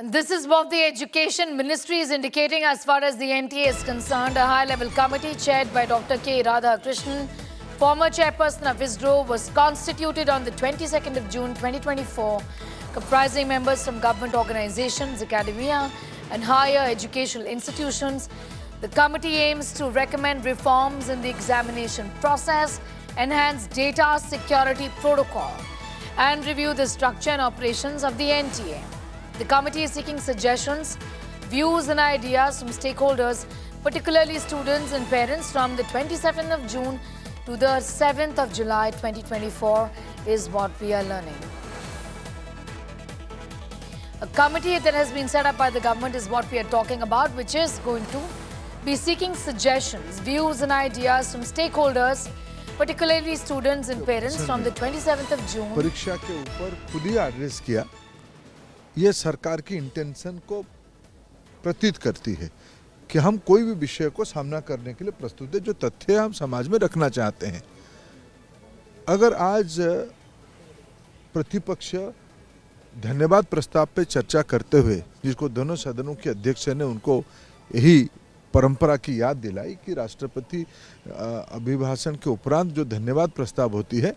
And this is what the Education Ministry is indicating as far as the NTA is concerned. A high-level committee chaired by Dr. K. Radhakrishnan, former chairperson of ISRO, was constituted on the 22nd of June 2024, comprising members from government organizations, academia, and higher educational institutions. The committee aims to recommend reforms in the examination process, enhance data security protocol, and review the structure and operations of the NTA. The committee is seeking suggestions, views and ideas from stakeholders, particularly students and parents, from the 27th of June to the 7th of July 2024 is what we are learning. A committee that has been set up by the government is what we are talking about, which is going to be seeking suggestions, views and ideas from stakeholders, particularly students and parents, from the 27th of June. परीक्षा के ऊपर खुद ही address किया, ये सरकार की intention को प्रतीत करती है कि हम कोई भी विषय को सामना करने के लिए प्रस्तुत है, जो तथ्य हम समाज में रखना चाहते हैं। अगर आज प्रतिपक्ष धन्यवाद प्रस्ताव पे चर्चा करते हुए, जिसको दोनों सदनों के अध्यक्ष ने उनको यही परंपरा की याद दिलाई कि राष्ट्रपति अभिभाषण के उपरांत जो धन्यवाद प्रस्ताव होती है,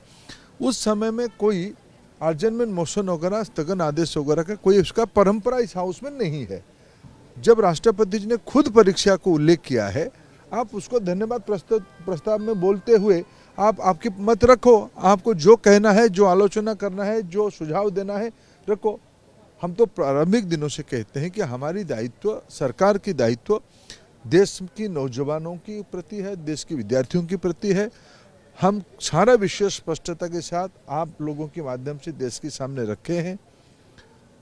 उस समय में कोई अर्जेंटमेंट मोशन वगैरह, स्थगन आदेश वगैरह का कोई उसका परंपरा इस हाउस में नहीं है। जब राष्ट्रपति जी ने खुद परीक्षा को उल्लेख किया है, आप उसको धन्यवाद प्रस्ताव में बोलते हुए आप आपकी मत रखो, आपको जो कहना है, जो आलोचना करना है, जो सुझाव देना है रखो। हम तो प्रारंभिक दिनों से कहते हैं कि हमारी दायित्व, सरकार की दायित्व देश की नौजवानों की प्रति है, देश के विद्यार्थियों की प्रति है। हम सारा विषय स्पष्टता के साथ आप लोगों के माध्यम से देश के सामने रखे हैं,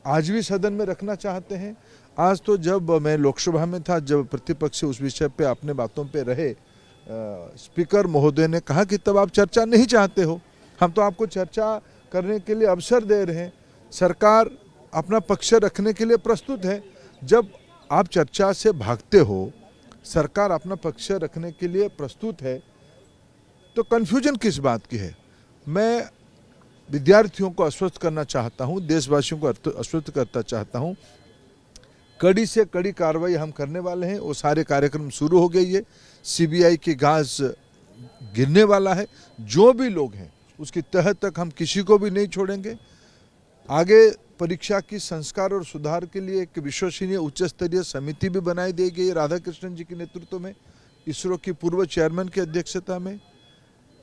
आज भी सदन में रखना चाहते हैं। आज तो जब मैं लोकसभा में था, जब प्रतिपक्ष उस विषय पे अपने बातों पे रहे, स्पीकर महोदय ने कहा कि तब आप चर्चा नहीं चाहते हो, हम तो आपको चर्चा करने के लिए अवसर दे रहे हैं, सरकार अपना पक्ष रखने के लिए प्रस्तुत है। जब आप चर्चा से भागते हो, सरकार अपना पक्ष रखने के लिए प्रस्तुत है, तो कन्फ्यूजन किस बात की है? मैं विद्यार्थियों को आश्वस्त करना चाहता हूं, देशवासियों को आश्वस्त करना चाहता हूं, कड़ी से कड़ी कार्रवाई हम करने वाले हैं। वो सारे कार्यक्रम शुरू हो गई है, सीबीआई की घास गिरने वाला है। जो भी लोग हैं उसकी तह तक हम किसी को भी नहीं छोड़ेंगे। आगे परीक्षा की संस्कार और सुधार के लिए एक विश्वसनीय उच्च स्तरीय समिति भी बनाई दी गई राधाकृष्णन जी के नेतृत्व में, इसरो की पूर्व चेयरमैन की अध्यक्षता में।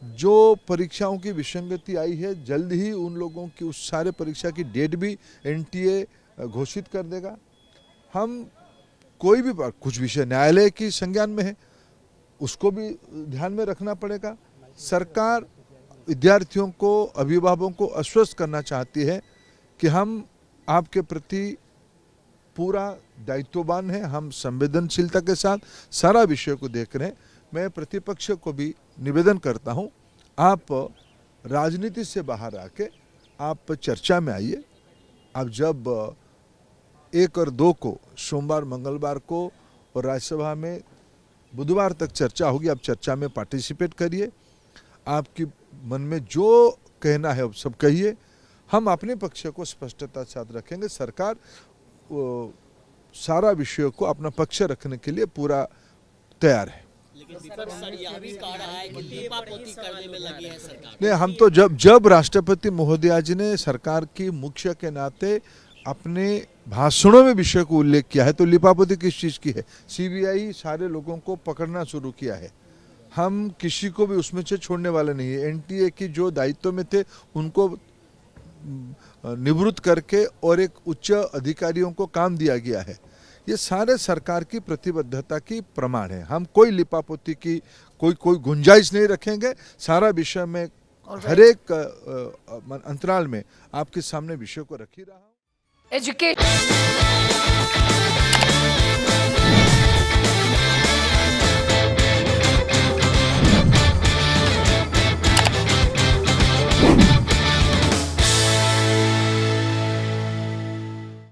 जो परीक्षाओं की विसंगति आई है, जल्द ही उन लोगों की उस सारे परीक्षा की डेट भी एनटीए घोषित कर देगा। हम कोई भी कुछ विषय न्यायालय की संज्ञान में है, उसको भी ध्यान में रखना पड़ेगा। सरकार विद्यार्थियों को, अभिभावकों को आश्वस्त करना चाहती है कि हम आपके प्रति पूरा दायित्ववान हैं, हम संवेदनशीलता के साथ सारा विषय को देख रहे हैं। मैं प्रतिपक्ष को भी निवेदन करता हूं, आप राजनीति से बाहर आके आप चर्चा में आइए। आप जब 1 और 2 को, सोमवार मंगलवार को और राज्यसभा में बुधवार तक चर्चा होगी, आप चर्चा में पार्टिसिपेट करिए। आपकी मन में जो कहना है सब कहिए, हम अपने पक्ष को स्पष्टता के साथ रखेंगे। सरकार सारा विषयों को अपना पक्ष रखने के लिए पूरा तैयार है। लेकिन विपक्ष सर यह भी कह रहा है कि लीपापोती करने में लगी है सरकार। नहीं, हम तो जब राष्ट्रपति महोदया जी ने सरकार की मुख्य के नाते अपने भाषणों में विषय को उल्लेख किया है, तो लिपापोती किस चीज़ की है? सीबीआई सारे लोगों को पकड़ना शुरू किया है, हम किसी को भी उसमें से छोड़ने वाले नहीं है। एनटीए की जो दायित्व में थे उनको निवृत्त करके और एक उच्च अधिकारियों को काम दिया गया है। ये सारे सरकार की प्रतिबद्धता की प्रमाण है। हम कोई लिपापोती की कोई गुंजाइश नहीं रखेंगे। सारा विषय में हर एक अंतराल में आपके सामने विषय को रखी रहा हूं। Education.